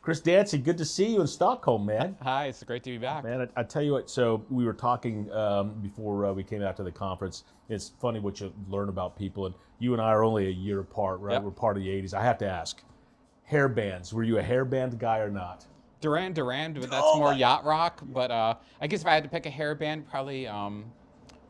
Chris Dancy, good to see you in Stockholm, man. Hi, it's great to be back. Man, I tell you what, so we were talking before we came out to the conference. It's funny what you learn about people, and you and I are only a year apart, right? Yep. We're part of the 80s. I have to ask, hair bands, were you a hair band guy or not? Duran Duran, but that's more yacht rock. But I guess if I had to pick a hair band, probably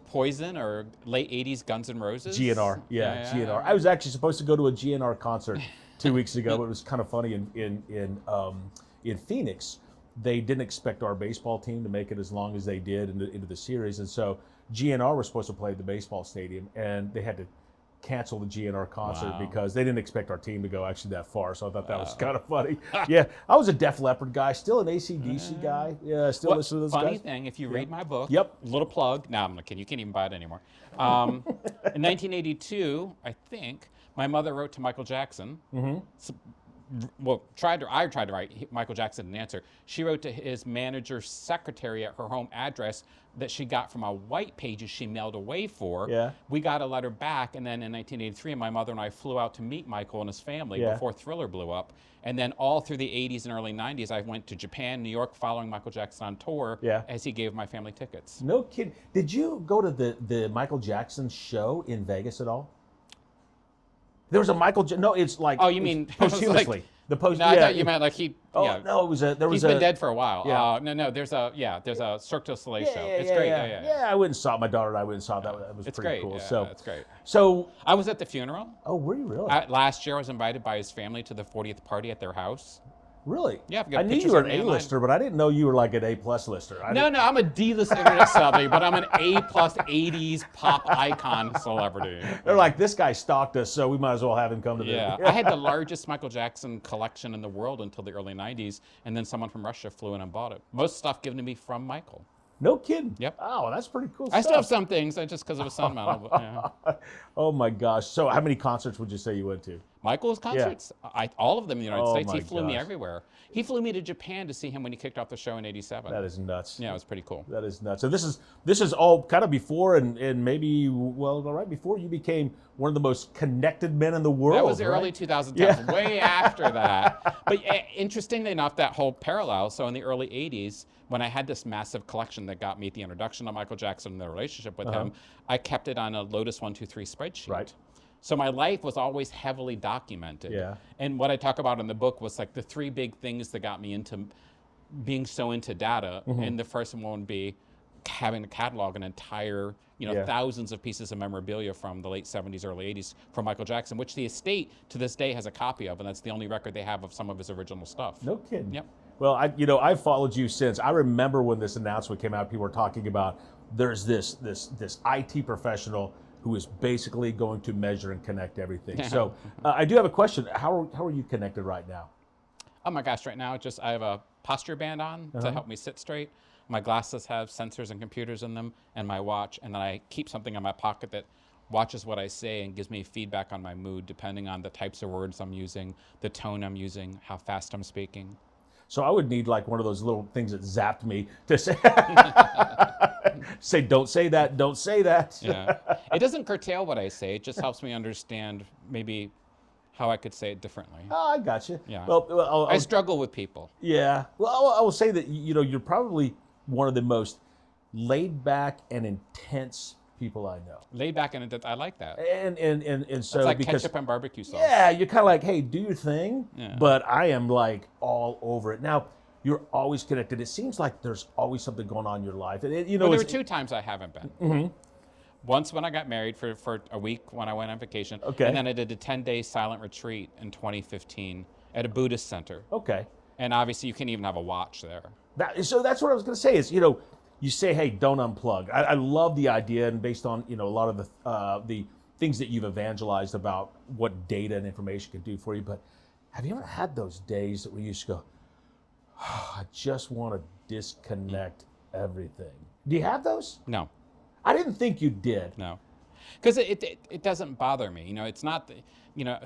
Poison or late 80s Guns N' Roses. GNR, yeah, GNR. I was actually supposed to go to a GNR concert 2 weeks ago, but it was kind of funny in Phoenix. They didn't expect our baseball team to make it as long as they did into the series, and so GNR was supposed to play at the baseball stadium, and they had to cancel the GNR concert because they didn't expect our team to go actually that far. So I thought that was kind of funny. Yeah, I was a Def Leppard guy, still an AC/DC guy. Yeah, still listen to those guys. Funny thing, if you read my book, Yep. Little plug. No, I'm not kidding. You can't even buy it anymore. In 1982, I think my mother wrote to Michael Jackson. Well, I tried to write. Michael Jackson didn't answer. She wrote to his manager's secretary at her home address that she got from a white pages she mailed away for. Yeah. We got a letter back, and then in 1983, my mother and I flew out to meet Michael and his family before Thriller blew up. And then all through the 80s and early 90s, I went to Japan, New York, following Michael Jackson on tour as he gave my family tickets. No kidding. Did you go to the Michael Jackson show in Vegas at all? There was a no, it's like Oh, you mean posthumously. like, The post. No, I thought you meant like he. Oh yeah. no, it was a. There was He's been dead for a while. Yeah. No, there's a Cirque du Soleil show. Yeah, It's yeah, great. yeah. Yeah. I went and saw it. My daughter and I went and saw it. That was It's pretty great. cool. Yeah, So it's great. So I was at the funeral. oh, were you really? Last year, I was invited by his family to the 40th party at their house. Really? Yeah, I've got I knew you pictures were of an me online. A-lister, but I didn't know you were like an A-plus lister. No, I'm a D-list internet celebrity, but I'm an A-plus 80s pop icon celebrity. They're like, this guy stalked us, so we might as well have him come to the. Yeah, I had the largest Michael Jackson collection in the world until the early 90s, and then someone from Russia flew in and bought it. Most stuff given to me from Michael. No kidding. Yep. Oh, that's pretty cool I stuff. still have some things, just because of a sentimental. But, yeah. Oh my gosh. So how many concerts would you say you went to? Michael's concerts, all of them in the United States. He my flew me gosh. everywhere. He flew me to Japan to see him when he kicked off the show in '87. That is nuts. Yeah, it was pretty cool. That is nuts. So this is all kind of before and maybe right before you became one of the most connected men in the world. That was the right? early 2010s, way after that. But interestingly enough, that whole parallel, so in the early 80s, when I had this massive collection that got me the introduction to Michael Jackson and the relationship with him, I kept it on a Lotus 123 spreadsheet. Right. So my life was always heavily documented. Yeah. And what I talk about in the book was like the three big things that got me into being so into data. And the first one would be having to catalog an entire, thousands of pieces of memorabilia from the late 70s, early 80s from Michael Jackson, which the estate to this day has a copy of, and that's the only record they have of some of his original stuff. No kidding. Yep. Well, I've followed you since. I remember when this announcement came out, people were talking about there's this IT professional who is basically going to measure and connect everything. So I do have a question. How are you connected right now? Oh my gosh, right now I have a posture band on to help me sit straight. My glasses have sensors and computers in them, and my watch, and then I keep something in my pocket that watches what I say and gives me feedback on my mood depending on the types of words I'm using, the tone I'm using, how fast I'm speaking. So I would need like one of those little things that zapped me to say, say, don't say that, don't say that. Yeah. It doesn't curtail what I say. It just helps me understand maybe how I could say it differently. Oh, I got you. Yeah. Well, I struggle with people. Yeah. Well, I will say that you're probably one of the most laid back and intense people I know. Laid back and I like that. And so It's like because ketchup and barbecue sauce. yeah, you're kind of like, hey, do your thing. Yeah. But I am like all over it. Now, you're always connected. It seems like there's always something going on in your life. And Well, there were two times I haven't been. Once when I got married for a week when I went on vacation. Okay. And then I did a 10-day silent retreat in 2015 at a Buddhist center. Okay. And obviously you can't even have a watch there. So that's what I was going to say is, you say, hey, don't unplug. I love the idea, and based on, a lot of the things that you've evangelized about what data and information can do for you. But have you ever had those days where you just go, oh, I just want to disconnect everything? Do you have those? No. I didn't think you did. No, because it doesn't bother me. It's not,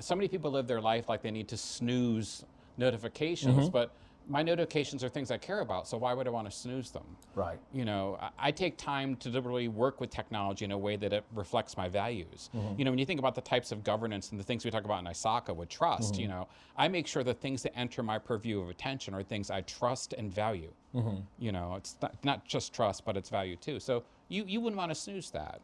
so many people live their life like they need to snooze notifications, but my notifications are things I care about, so why would I want to snooze them? Right. You know, I take time to deliberately work with technology in a way that it reflects my values. You know, when you think about the types of governance and the things we talk about in ISACA with trust, you know, I make sure the things that enter my purview of attention are things I trust and value. You know, it's not just trust, but it's value too. So you wouldn't want to snooze that.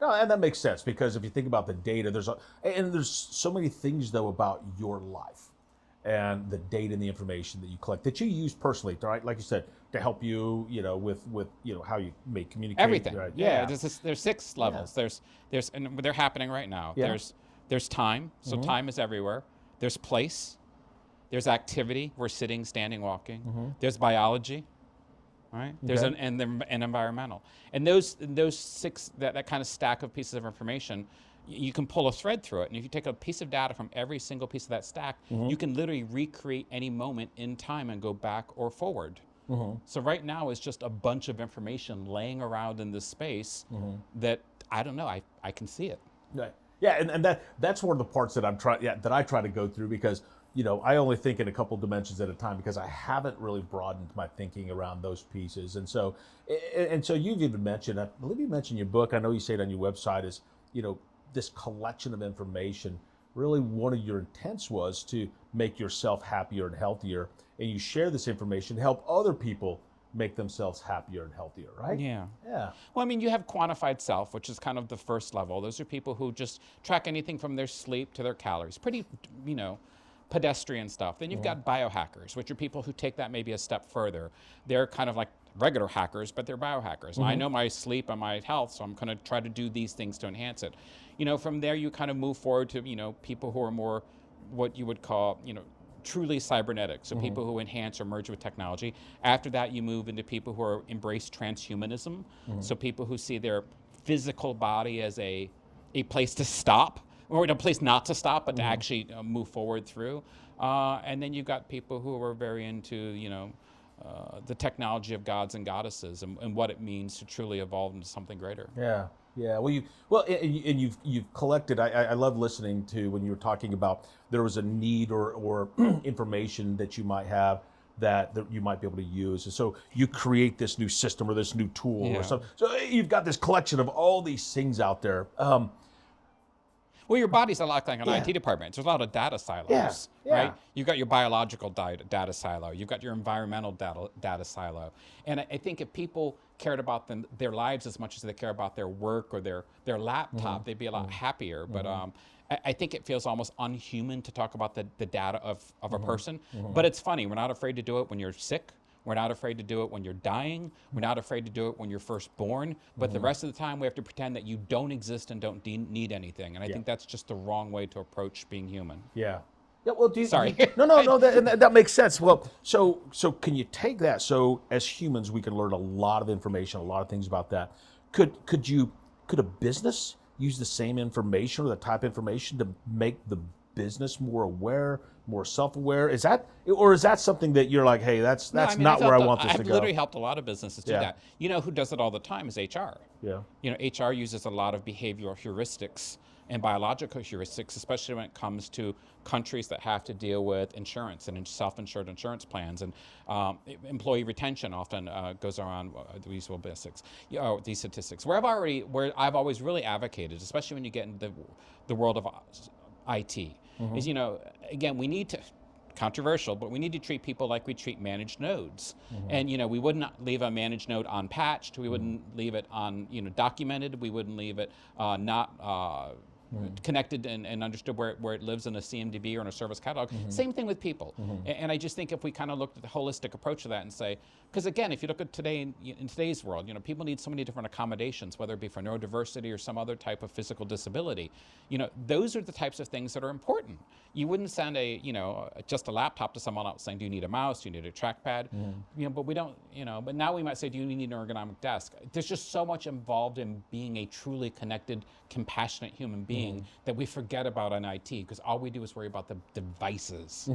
No, and that makes sense because if you think about the data, there's so many things though about your life and the data and the information that you collect that you use personally, right? Like you said, to help you, you know, with you know how you may communicate. Everything. Right? Yeah. There's 6 levels. There's and they're happening right now. Yeah. There's time. So time is everywhere. There's place. There's activity. We're sitting, standing, walking. There's biology. Right. There's Okay. an environmental, and those 6 that kind of stack of pieces of information, you can pull a thread through it, and if you take a piece of data from every single piece of that stack, you can literally recreate any moment in time and go back or forward. So right now it's just a bunch of information laying around in this space that I don't know. I can see it. Right. Yeah, and that's one of the parts that that I try to go through because you know I only think in a couple dimensions at a time because I haven't really broadened my thinking around those pieces. And so you've even mentioned, I believe you mentioned in your book, I know you say it on your website, is you know this collection of information. Really, one of your intents was to make yourself happier and healthier, and you share this information to help other people make themselves happier and healthier, right? Yeah. Yeah. Well, I mean, you have quantified self, which is kind of the first level. Those are people who just track anything from their sleep to their calories. Pretty, you know, pedestrian stuff. Then you've got biohackers, which are people who take that maybe a step further. They're kind of like regular hackers, but they're biohackers. And I know my sleep and my health, so I'm going to try to do these things to enhance it. You know, from there you kind of move forward to, you know, people who are more what you would call, you know, truly cybernetic, so people who enhance or merge with technology. After that, you move into people who are embrace transhumanism, so people who see their physical body as a place to stop, or a place not to stop, but to actually move forward through. And then you've got people who are very into, you know, the technology of gods and goddesses and what it means to truly evolve into something greater. Yeah, yeah. Well, you've collected. I love listening to when you were talking about there was a need or information that you might have that you might be able to use, and so you create this new system or this new tool or something. So you've got this collection of all these things out there. Well, your body's a lot like an IT department. There's a lot of data silos, right? You've got your biological data silo. You've got your environmental data silo. And I think if people cared about their lives as much as they care about their work or their laptop, they'd be a lot happier. But I think it feels almost unhuman to talk about the data of a person. But it's funny. We're not afraid to do it when you're sick. We're not afraid to do it when you're dying. We're not afraid to do it when you're first born. But the rest of the time, we have to pretend that you don't exist and don't need anything. And I think that's just the wrong way to approach being human. Yeah. Yeah. Well, Sorry. No. That makes sense. Well, so can you take that? So as humans, we can learn a lot of information, a lot of things about that. Could a business use the same information or the type of information to make the business more aware, more self-aware? Is that something that you're like, hey, that's not where I want this to go? I've literally helped a lot of businesses do that. You know who does it all the time is HR. Yeah. You know, HR uses a lot of behavioral heuristics and biological heuristics, especially when it comes to countries that have to deal with insurance and self-insured insurance plans, and employee retention often goes around these statistics. Where I've always really advocated, especially when you get into the world of IT, is, you know, again, we need to, controversial, but we need to treat people like we treat managed nodes. And, you know, we wouldn't leave a managed node unpatched. We wouldn't leave it documented. We wouldn't leave it not connected and understood where it lives in a CMDB or in a service catalog. Same thing with people. And I just think if we kind of looked at the holistic approach to that and say, because again, if you look at today in today's world, you know, people need so many different accommodations, whether it be for neurodiversity or some other type of physical disability. You know, those are the types of things that are important. You wouldn't send just a laptop to someone else saying, do you need a mouse? Do you need a trackpad? You know, but we don't, you know, but now we might say, do you need an ergonomic desk? There's just so much involved in being a truly connected, compassionate human being that we forget about on IT, because all we do is worry about the devices.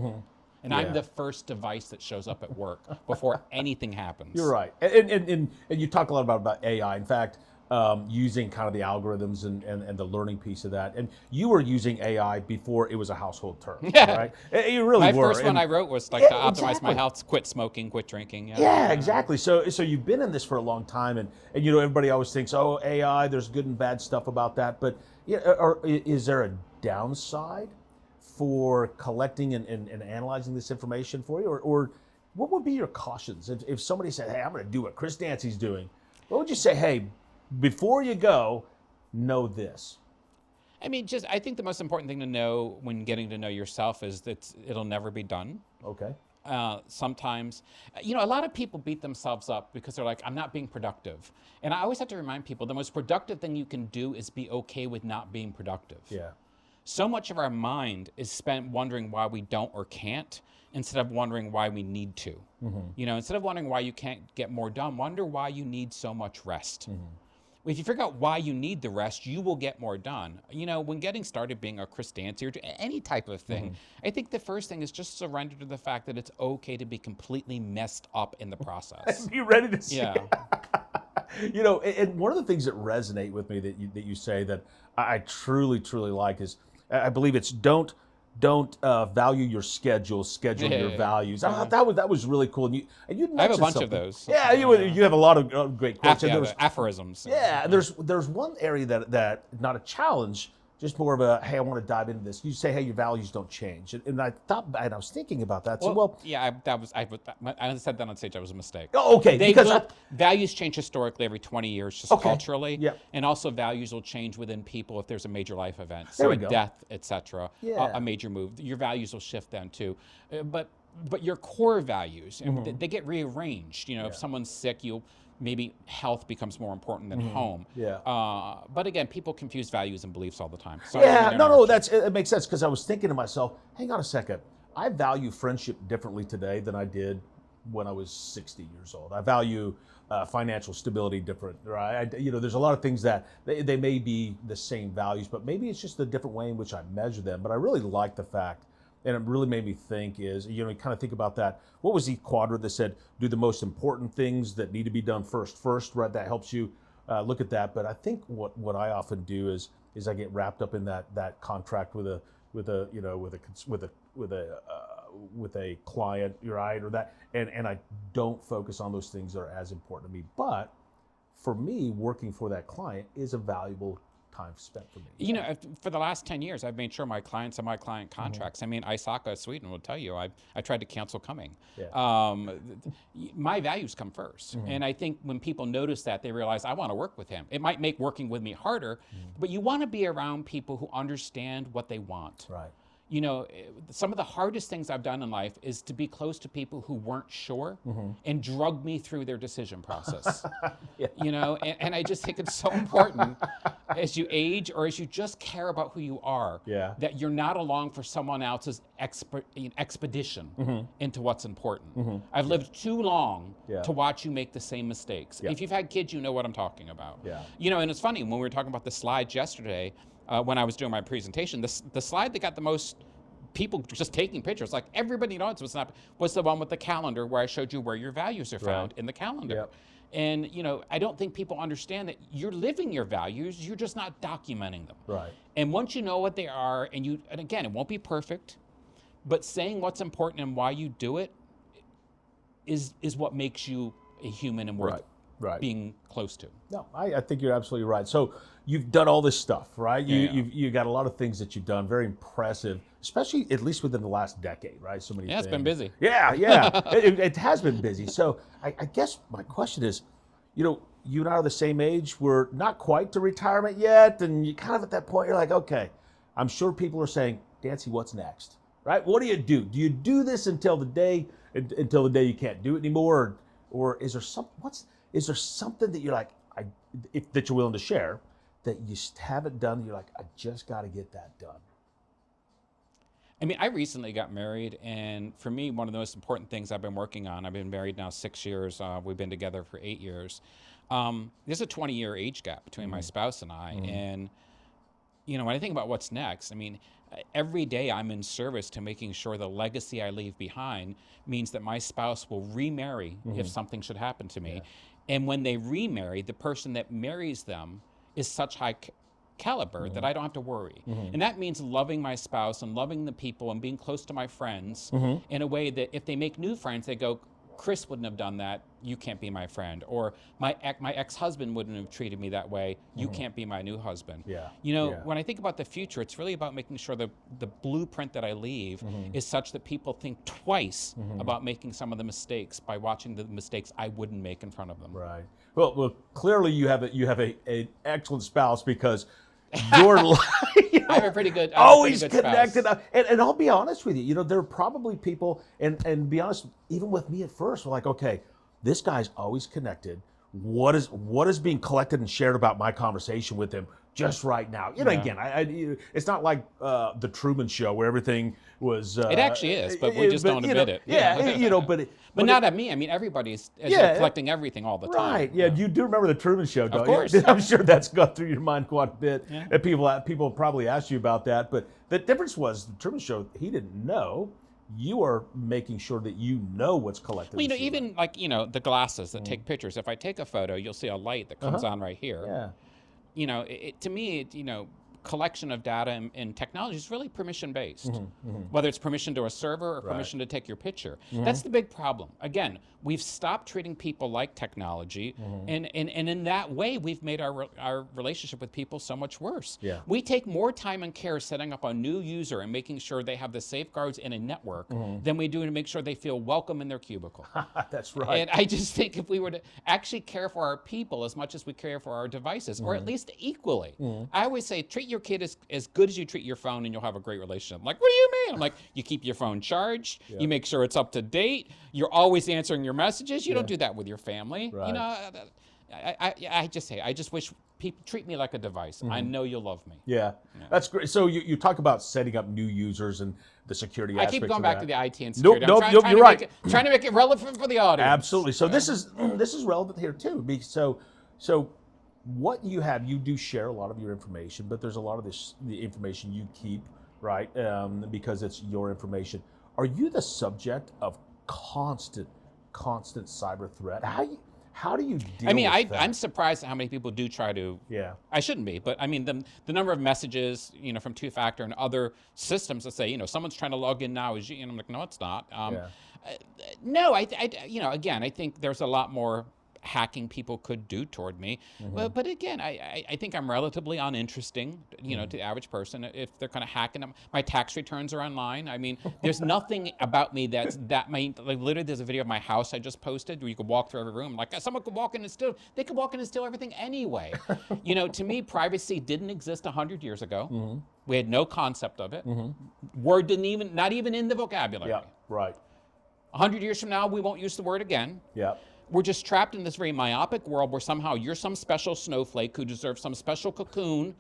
And I'm the first device that shows up at work before anything happens. You're right. And you talk a lot about AI. In fact, using kind of the algorithms and the learning piece of that. And you were using AI before it was a household term, right? You really My were. first one I wrote was like to optimize my health, quit smoking, quit drinking. Yeah, exactly. So you've been in this for a long time, and everybody always thinks, oh, AI, there's good and bad stuff about that, but is there a downside for collecting and analyzing this information for you, or what would be your cautions if somebody said, hey, I'm going to do what Chris Dancy's doing? What would you say? Hey, before you go, know this. I mean, I think the most important thing to know when getting to know yourself is that it'll never be done. Okay. Sometimes, a lot of people beat themselves up because they're like, I'm not being productive. And I always have to remind people the most productive thing you can do is be okay with not being productive. Yeah. So much of our mind is spent wondering why we don't or can't instead of wondering why we need to. Instead of wondering why you can't get more done, wonder why you need so much rest. If you figure out why you need the rest, you will get more done. When getting started being a Chris Dancy or any type of thing, I think the first thing is just surrender to the fact that it's okay to be completely messed up in the process. Be ready to see. Yeah. And one of the things that resonate with me that you say that I truly, truly like is, I believe it's don't value your schedule your values. I thought that was really cool. And you I have a bunch of those. Yeah, you have a lot of great quotes. The aphorisms. Yeah, and there's one area that not a challenge, just more of a, hey, I want to dive into this. You say, hey, your values don't change, and I thought, and I was thinking about that. I said that on stage. That was a mistake. Oh, okay. Values change historically every 20 years, just culturally. Yep. And also values will change within people if there's a major life event, There so we a go. death, etc. Yeah. A major move. Your values will shift then too, but your core values, and they get rearranged. If someone's sick, maybe health becomes more important than home. Yeah. But again, people confuse values and beliefs all the time. So it makes sense, because I was thinking to myself, hang on a second, I value friendship differently today than I did when I was 60 years old. I value financial stability different, right? There's a lot of things that they may be the same values, but maybe it's just the different way in which I measure them. But I really like the fact, and it really made me think is, you kind of think about that. What was the quadrant that said, do the most important things that need to be done first, right? That helps you look at that. But I think what I often do is I get wrapped up in that contract with a client, right? Or that, and I don't focus on those things that are as important to me. But for me, working for that client is a valuable time spent for me. For the last 10 years, I've made sure my clients are my client contracts. I mean, ISACA Sweden will tell you, I tried to cancel coming. Yeah. My values come first. And I think when people notice that, they realize, I want to work with him. It might make working with me harder, but you want to be around people who understand what they want. Right. Some of the hardest things I've done in life is to be close to people who weren't sure and drug me through their decision process. And I just think it's so important as you age, or as you just care about who you are, that you're not along for someone else's expedition into what's important. I've lived too long to watch you make the same mistakes. If you've had kids, you know what I'm talking about. And it's funny, when we were talking about the slides yesterday, when I was doing my presentation, the slide that got the most people just taking pictures, like everybody knows was the one with the calendar where I showed you where your values are found in the calendar. Yep. And I don't think people understand that you're living your values, you're just not documenting them. Right. And once you know what they are, and again, it won't be perfect, but saying what's important and why you do it is what makes you a human and worth being close to. No, I think you're absolutely right. So you've done all this stuff, right? You got a lot of things that you've done, very impressive, especially at least within the last decade, right? So many things. It's been busy. Yeah. It has been busy. So I guess my question is, you and I are the same age. We're not quite to retirement yet, and you kind of at that point, you're like, okay, I'm sure people are saying, Dancy, what's next, right? What do you do? Do you do this until the day you can't do it anymore, or is there something that you're like, that you're willing to share, that you just haven't done? You're like, I just got to get that done. I mean, I recently got married, and for me, one of the most important things I've been working on, I've been married now 6 years, we've been together for 8 years. There's a 20-year age gap between my spouse and I, and when I think about what's next, I mean, every day I'm in service to making sure the legacy I leave behind means that my spouse will remarry if something should happen to me. And when they remarry, the person that marries them is such high caliber that I don't have to worry. And that means loving my spouse and loving the people and being close to my friends in a way that if they make new friends, they go, Chris wouldn't have done that, you can't be my friend. Or my ex-husband wouldn't have treated me that way, you can't be my new husband. Yeah. You know, Yeah. when I think about the future, it's really about making sure the blueprint that I leave is such that people think twice about making some of the mistakes by watching the mistakes I wouldn't make in front of them. Right. Well, clearly you have an excellent spouse because your life, I have a pretty good always spouse. connected. And I'll be honest with you. You know, there are probably people, and be honest, even with me at first, we're like, okay, this guy's always connected. What is being collected and shared about my conversation with him just right now? You know, again, it's not like the Truman Show where everything was. It actually is, but we just don't admit it. Yeah, you know, but not at me. I mean, everybody's collecting everything all the time. Right. Yeah. You do remember the Truman Show, don't Of course. you? I'm sure that's gone through your mind quite a bit. Yeah. And people probably asked you about that. But the difference was the Truman Show, he didn't know. You are making sure that you know what's collected. Well, you know, even like, you know, the glasses that take pictures. If I take a photo, you'll see a light that comes on right here. Yeah. You know, to me, you know, collection of data and technology is really permission-based. Whether it's permission to a server or permission to take your picture. That's the big problem. Again, we've stopped treating people like technology, and in that way, we've made our relationship with people so much worse. Yeah. We take more time and care setting up a new user and making sure they have the safeguards in a network than we do to make sure they feel welcome in their cubicle. That's right. And I just think if we were to actually care for our people as much as we care for our devices, or at least equally. I always say, treat your kid as good as you treat your phone and you'll have a great relationship. I'm like, what do you mean? I'm like, you keep your phone charged, you make sure it's up to date, you're always answering your messages. You don't do that with your family. Right. You know, I just wish people treat me like a device. I know you'll love me. Yeah. That's great. So you talk about setting up new users and the security aspects. I keep going of back that. to the IT and security. Nope, you're right. Trying to make it relevant for the audience. Absolutely. So this is relevant here too. So what you have, you do share a lot of your information, but there's a lot of the information you keep, right? Because it's your information. Are you the subject of constant cyber threat? How do you deal with that? I'm surprised at how many people do try to. Yeah. I shouldn't be, but I mean, the number of messages, you know, from two-factor and other systems that say, you know, someone's trying to log in now, and I'm like, no, it's not. No, you know, again, I think there's a lot more hacking people could do toward me. But again, I think I'm relatively uninteresting, you know, to the average person. If they're kind of hacking them, my tax returns are online. I mean, there's nothing about me like literally there's a video of my house I just posted where you could walk through every room. Like someone could walk in and they could walk in and steal everything anyway. You know, to me, privacy didn't exist 100 years ago. We had no concept of it. Word not even in the vocabulary. Yeah, right. 100 years from now, we won't use the word again. Yeah. We're just trapped in this very myopic world where somehow you're some special snowflake who deserves some special cocoon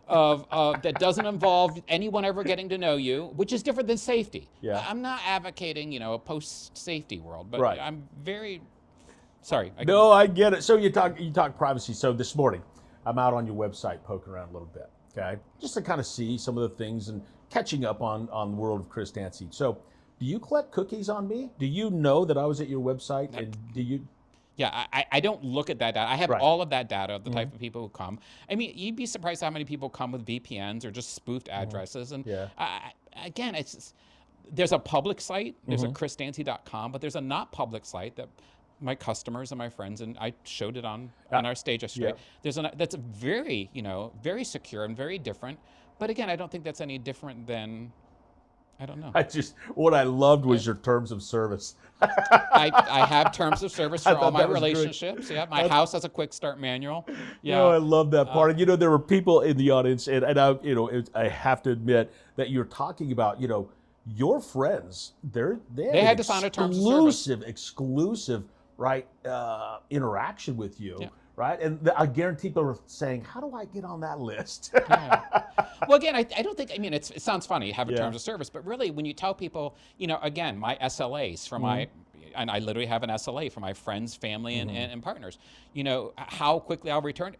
that doesn't involve anyone ever getting to know you, which is different than safety. Yeah. I'm not advocating, you know, a post-safety world, but Right. I'm very sorry. No, I get it. So you talk privacy. So this morning, I'm out on your website poking around a little bit, okay, just to kind of see some of the things and catching up on the world of Chris Dancy. So, do you collect cookies on me? Do you know that I was at your website, and do you? Yeah, I don't look at that data. I have all of that data of the type of people who come. I mean, you'd be surprised how many people come with VPNs or just spoofed addresses. And again, it's just, there's a public site, there's a chrisdancy.com, but there's a not public site that my customers and my friends, and I showed it on our stage yesterday. That's a very, you know, very secure and very different. But again, I don't think that's any different than, I don't know. What I loved was your terms of service. I have terms of service for all my relationships. Yeah, my house has a quick start manual. Yeah, I love that part. And you know, there were people in the audience, and I, you know, I have to admit that you're talking about, you know, your friends. They had to sign a terms of service. Exclusive, right? Interaction with you. Yeah. Right, and I guarantee people are saying, "How do I get on that list?" Well, again, I don't think. I mean, it sounds funny, have a terms of service, but really, when you tell people, you know, again, my SLAs for my, and I literally have an SLA for my friends, family, and partners. You know, how quickly I'll return.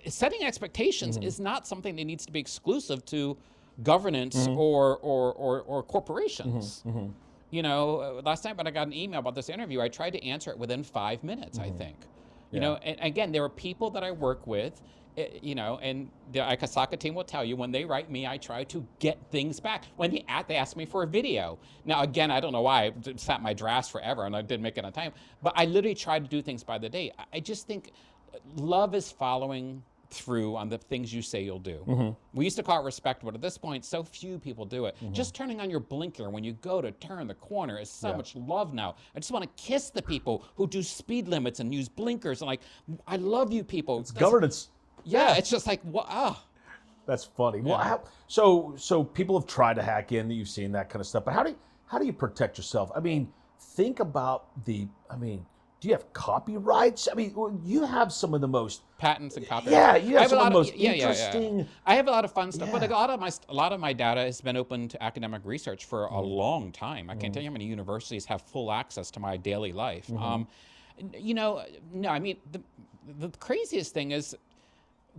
Setting expectations is not something that needs to be exclusive to governance or corporations. You know, last night when I got an email about this interview, I tried to answer it within 5 minutes. I think. You know, and again, there are people that I work with, you know, and the ISACA team will tell you when they write me, I try to get things back. When they ask me for a video. Now, again, I don't know why. I sat in my drafts forever and I didn't make it on time. But I literally try to do things by the day. I just think love is following through on the things you say you'll do. We used to call it respect, but at this point, so few people do it. Just turning on your blinker when you go to turn the corner is so much love now. I just want to kiss the people who do speed limits and use blinkers. And like, I love you people. It's governance. Yeah, it's just like, wow. That's funny. Well, so people have tried to hack in. You've seen that kind of stuff. But how do you protect yourself? I mean, think about do you have copyrights? I mean, you have some of the most patents and copyrights. Yeah, you have some of the most interesting. Yeah. I have a lot of fun stuff, but a lot of my data has been open to academic research for a long time. I can't tell you how many universities have full access to my daily life. You know, no, I mean the craziest thing is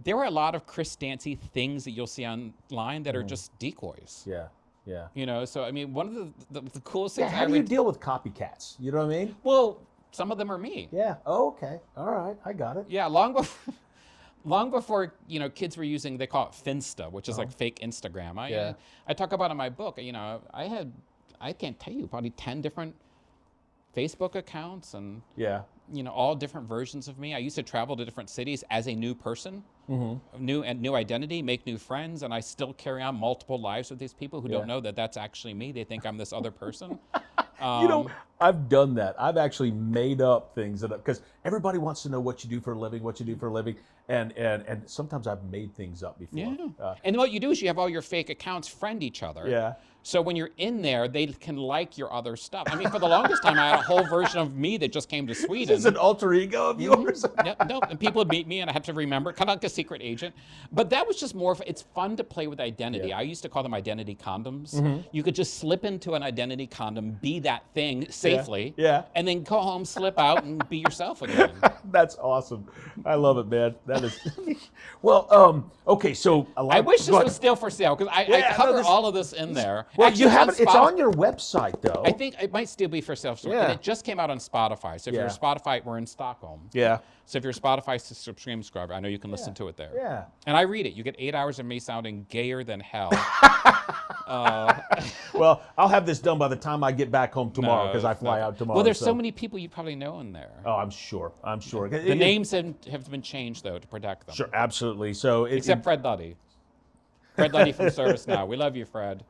there are a lot of Chris Dancy things that you'll see online that are just decoys. Yeah. You know, so I mean, one of the coolest things. How do you deal with copycats? You know what I mean? Well, some of them are me. Yeah. Oh, okay. All right. I got it. Yeah. Long before you know, kids were using, they call it Finsta, which is like fake Instagram. I talk about in my book. You know, I can't tell you, probably 10 different Facebook accounts and you know, all different versions of me. I used to travel to different cities as a new person, new identity, make new friends, and I still carry on multiple lives with these people who don't know that that's actually me. They think I'm this other person. You know, I've done that. I've actually made up things because everybody wants to know what you do for a living, and sometimes I've made things up before. Yeah. And what you do is you have all your fake accounts friend each other. Yeah. So when you're in there, they can like your other stuff. I mean, for the longest time, I had a whole version of me that just came to Sweden. This is an alter ego of yours. No, and people would meet me, and I had to remember, kind of like a secret agent. But that was just more. It's fun to play with identity. I used to call them identity condoms. You could just slip into an identity condom, be that thing safely, and then go home, slip out, and be yourself again. That's awesome. I love it, man. That is well. Okay, so I wish this was still for sale because I cover all of this in there. Well, actually, you have it. It's on your website, though. I think it might still be for sale. And it just came out on Spotify. So if you're a Spotify, we're in Stockholm. Yeah. So if you're a Spotify subscriber, I know you can listen to it there. Yeah. And I read it. You get 8 hours of me sounding gayer than hell. Well, I'll have this done by the time I get back home tomorrow because I fly out tomorrow. Well, there's so many people you probably know in there. Oh, I'm sure. The names have been changed, though, to protect them. Sure, absolutely. So except Fred Luddy. Fred Luddy from ServiceNow. We love you, Fred.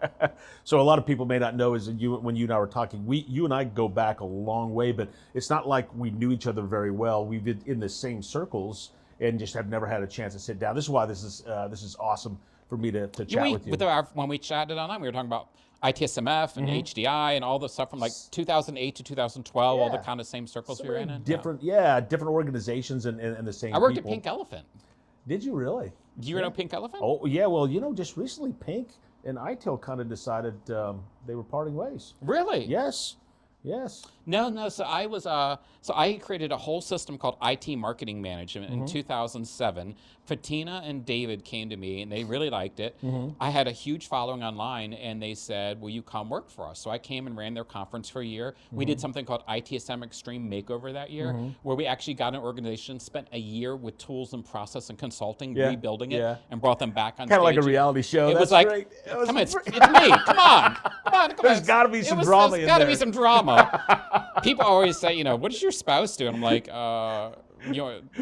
So a lot of people may not know is when you and I were talking, you and I go back a long way, but it's not like we knew each other very well. We've been in the same circles and just have never had a chance to sit down. This is why this is awesome for me to chat with you. When we chatted online, we were talking about ITSMF and HDI and all the stuff from like 2008 to 2012, all the kind of same circles we were in. Different organizations and the same I worked people. at Pink Elephant. Did you really? Do you know Pink Elephant? Oh, yeah. Well, just recently Pink and ITIL kind of decided they were parting ways. Really? Yes. No. So I created a whole system called IT Marketing Management in 2007. Fatina and David came to me, and they really liked it. I had a huge following online, and they said, will you come work for us? So I came and ran their conference for a year. We did something called ITSM Extreme Makeover that year, where we actually got an organization, spent a year with tools and process and consulting, rebuilding it, and brought them back on stage. Kind of like a reality show. It was like, great. Come on, it's me. Come on. There's got to be some drama in there. There's got to be some drama. People always say, what does your spouse do? And I'm like,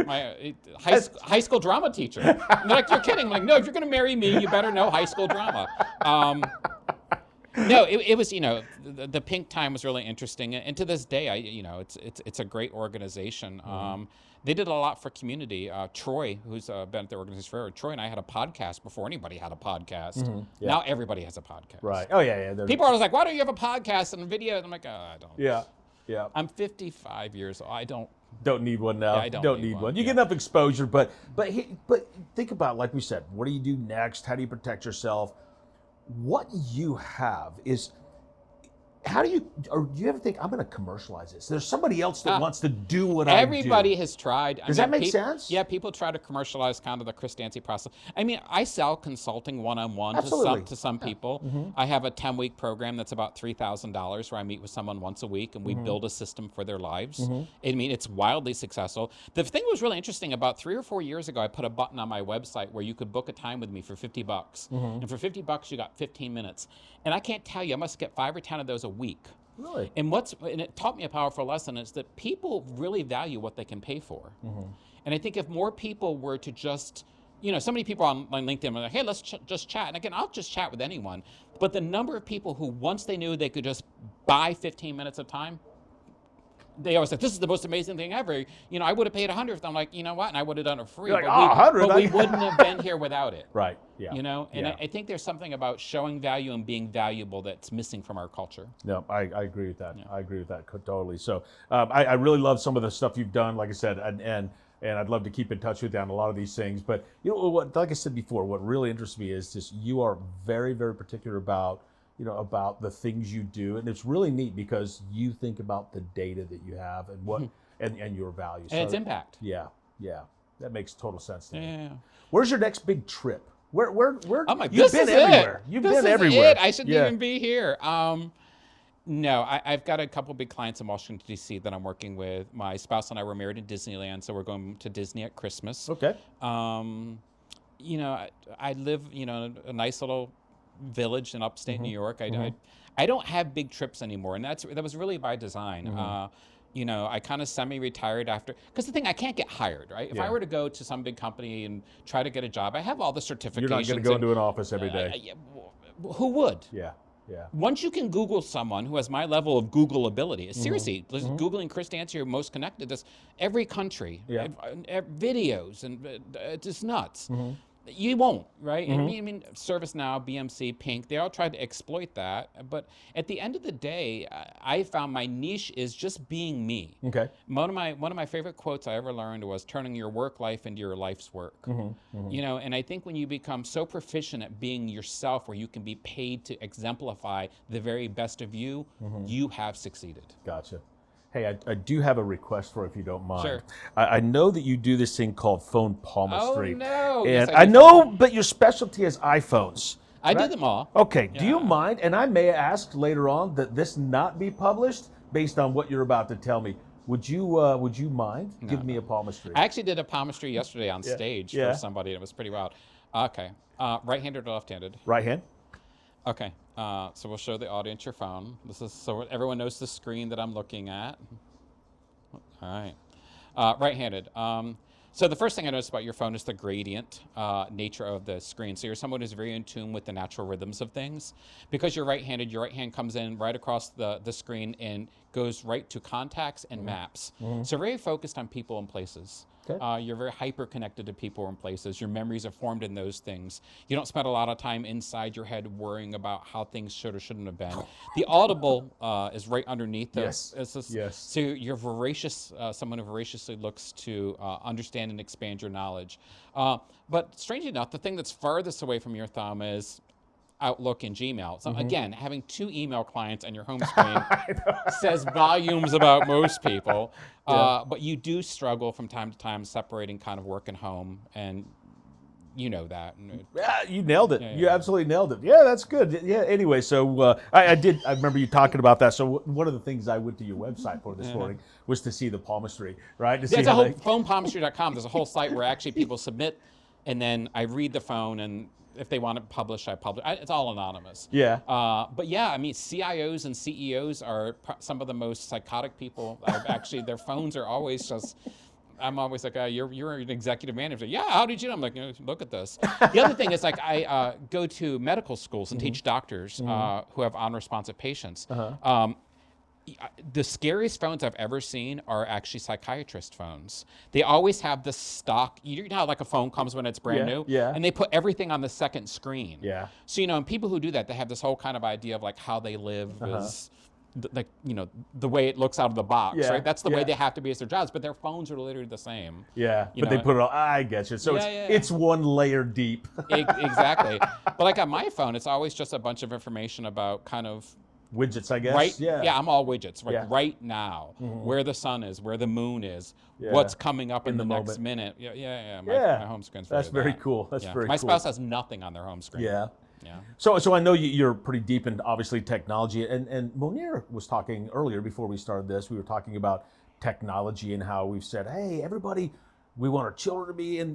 my high school drama teacher. And they're like, you're kidding. I'm like, no, if you're going to marry me, you better know high school drama. No, it was, the Pink time was really interesting. And to this day, it's a great organization. They did a lot for community. Troy, who's been at the organization forever, Troy and I had a podcast before anybody had a podcast. Now everybody has a podcast. Right. Oh, yeah. People are always like, why don't you have a podcast and a video? And I'm like, I don't. Yeah. I'm 55 years old. I don't need one now. Yeah, I don't need one. You get enough exposure, but think about, like we said, what do you do next? How do you protect yourself? What you have is how do you, or do you ever think, I'm going to commercialize this? There's somebody else that wants to do what I do. Everybody has tried. Does that make sense? Yeah, people try to commercialize kind of the Chris Dancy process. I mean, I sell consulting one-on-one to some people. I have a 10-week program that's about $3,000 where I meet with someone once a week and we build a system for their lives. I mean, it's wildly successful. The thing that was really interesting, about 3 or 4 years ago, I put a button on my website where you could book a time with me for $50. And for $50, you got 15 minutes. And I can't tell you, I must get 5 or 10 of those a week. Really? And it taught me a powerful lesson, is that people really value what they can pay for. And I think if more people were to just, so many people on LinkedIn are like, hey, let's just chat. And again, I'll just chat with anyone. But the number of people who, once they knew they could just buy 15 minutes of time, they always say, this is the most amazing thing ever. I would have paid $100. I'm like, you know what? And I would have done it free. You're like, $100? But we wouldn't have been here without it. Right. Yeah. And I think there's something about showing value and being valuable that's missing from our culture. No, I agree with that. Yeah. I agree with that totally. So I really love some of the stuff you've done, like I said, and I'd love to keep in touch with you on a lot of these things. But what, like I said before, what really interests me is just you are very, very particular about about the things you do, and it's really neat because you think about the data that you have and what and your values and its impact. Yeah, that makes total sense to me. Yeah. Where's your next big trip? Where? I'm like, you've been everywhere. You've been everywhere. I shouldn't even be here. No, I've got a couple big clients in Washington, D.C. that I'm working with. My spouse and I were married in Disneyland, so we're going to Disney at Christmas. Okay. I live, in a nice little village in upstate New York. I don't have big trips anymore, and that was really by design. I kind of semi-retired after, because the thing, I can't get hired, right? If I were to go to some big company and try to get a job, I have all the certifications. You're not going to go into an office every day. Who would? Yeah. Once you can Google someone who has my level of Google ability, seriously, Googling Chris Dancy, you're most connected. This every country, videos, and it's just nuts. You won't, right? I mean, ServiceNow, BMC, Pink, they all tried to exploit that. But at the end of the day, I found my niche is just being me. Okay. One of my favorite quotes I ever learned was turning your work life into your life's work. And I think when you become so proficient at being yourself, where you can be paid to exemplify the very best of you, you have succeeded. Gotcha. Hey, I do have a request for, if you don't mind. Sure. I know that you do this thing called phone palmistry. Oh, no. And yes, I know, but your specialty is iPhones. I do them all. Okay. Yeah. Do you mind, and I may ask later on that this not be published based on what you're about to tell me. Would you mind giving me a palmistry? I actually did a palmistry yesterday on stage for somebody, and it was pretty wild. Okay. Right-handed or left-handed? Right hand. Okay, so we'll show the audience your phone. This is so everyone knows the screen that I'm looking at. All right, right-handed. So the first thing I noticed about your phone is the gradient nature of the screen. So you're someone who's very in tune with the natural rhythms of things. Because you're right-handed, your right hand comes in right across the screen and goes right to contacts and maps. So very focused on people and places. Okay. You're very hyper-connected to people and places. Your memories are formed in those things. You don't spend a lot of time inside your head worrying about how things should or shouldn't have been. The audible is right underneath those. Yes. So you're voracious, someone who voraciously looks to understand and expand your knowledge. But strangely enough, the thing that's farthest away from your thumb is Outlook and Gmail. So again, having 2 email clients on your home screen says volumes about most people. But you do struggle from time to time separating kind of work and home, and you know that. Yeah, you nailed it. You absolutely nailed it. Yeah, that's good. Yeah. Anyway, so I remember you talking about that. So one of the things I went to your website for this morning was to see the palmistry, right? There's a whole phonepalmistry.com. There's a whole site where actually people submit, and then I read the phone, and if they want to publish, I publish. It's all anonymous. Yeah. But yeah, I mean, CIOs and CEOs are some of the most psychotic people. Actually, their phones are always just. I'm always like, you're an executive manager. Yeah, how did you know? I'm like, look at this. The other thing is, like, I go to medical schools and teach doctors who have unresponsive patients. The scariest phones I've ever seen are actually psychiatrist phones. They always have the stock. You know how like a phone comes when it's brand new? Yeah. And they put everything on the second screen. Yeah. So, and people who do that, they have this whole kind of idea of like how they live is like, the way it looks out of the box, right? That's the way they have to be as their jobs, but their phones are literally the same. Yeah, but they put it all, I get you. So it's one layer deep. Exactly. But like on my phone, it's always just a bunch of information about kind of Widgets, I guess. Right? Yeah. I'm all widgets. Like Yeah. right now, where the sun is, where the moon is, Yeah. what's coming up in In the the next moment. minute. Yeah. Yeah. My home screen's That's very very that. cool. That's Yeah. very My cool. spouse has nothing on their home screen. Yeah. Yeah. So I know you're pretty deep in obviously technology, and Monir was talking earlier before we started this. We were talking about technology and how we've said, hey, everybody, we want our children to be in,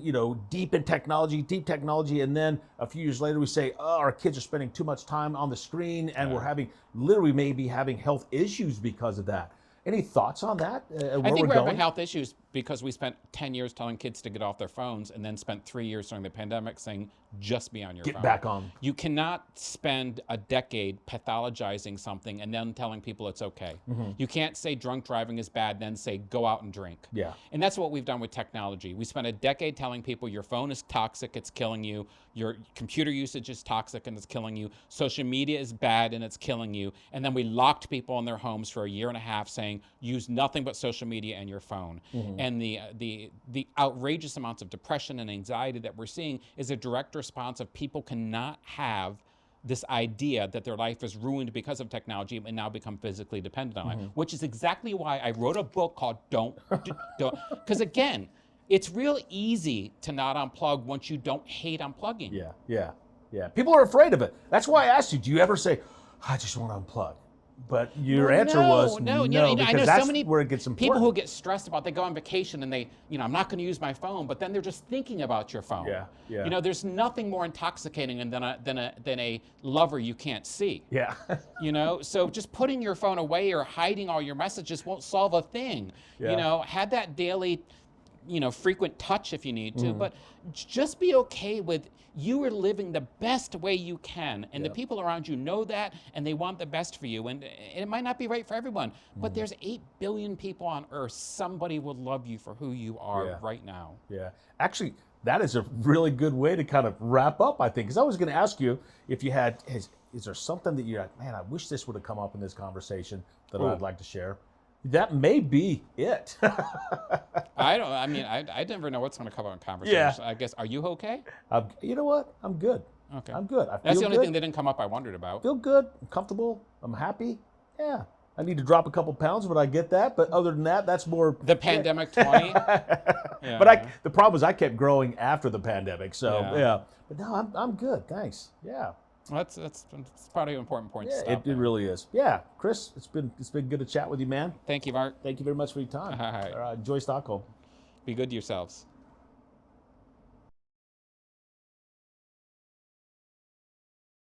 deep in technology, and then a few years later we say, oh, our kids are spending too much time on the screen, and we're literally maybe having health issues because of that. Any thoughts on that? I think we're having health issues because we spent 10 years telling kids to get off their phones and then spent 3 years during the pandemic saying, just be on your phone. Get back on. You cannot spend a decade pathologizing something and then telling people it's okay. You can't say drunk driving is bad, then say go out and drink. Yeah. And that's what we've done with technology. We spent a decade telling people your phone is toxic, it's killing you. Your computer usage is toxic and it's killing you. Social media is bad and it's killing you. And then we locked people in their homes for a year and a half saying, use nothing but social media and your phone. And the outrageous amounts of depression and anxiety that we're seeing is a direct response of people cannot have this idea that their life is ruined because of technology and now become physically dependent on it, which is exactly why I wrote a book called Don't. Because again, it's real easy to not unplug once you don't hate unplugging. Yeah. People are afraid of it. That's why I asked you, do you ever say, I just want to unplug? But your answer was no, because I know that's so many where it gets important. people who get stressed about they go on vacation and they, I'm not going to use my phone, but then they're just thinking about your phone. Yeah. There's nothing more intoxicating than a lover you can't see. Yeah. So just putting your phone away or hiding all your messages won't solve a thing. Yeah. Have that daily, frequent touch if you need to, but just be okay with you are living the best way you can, and the people around you know that, and they want the best for you, and it might not be right for everyone, but there's 8 billion people on Earth. Somebody will love you for who you are right now. Yeah. Actually, that is a really good way to kind of wrap up, I think, because I was going to ask you if you had, is there something that you're like, man, I wish this would have come up in this conversation that I'd like to share? That may be it. I never know what's going to come up in conversation. Yeah. I guess, are you okay? You know what? I'm good. Okay. I'm good. That's the only thing that didn't come up I wondered about. Feel good. I'm comfortable. I'm happy. Yeah. I need to drop a couple pounds, but I get that. But other than that, that's more... The pandemic 20? But the problem is I kept growing after the pandemic. So, But no, I'm good. Thanks. Yeah. Well, that's probably an important point to Yeah, stop it really is. Yeah, Chris, it's been good to chat with you, man. Thank you, Mark. Thank you very much for your time. All right. Enjoy Stockholm. Be good to yourselves.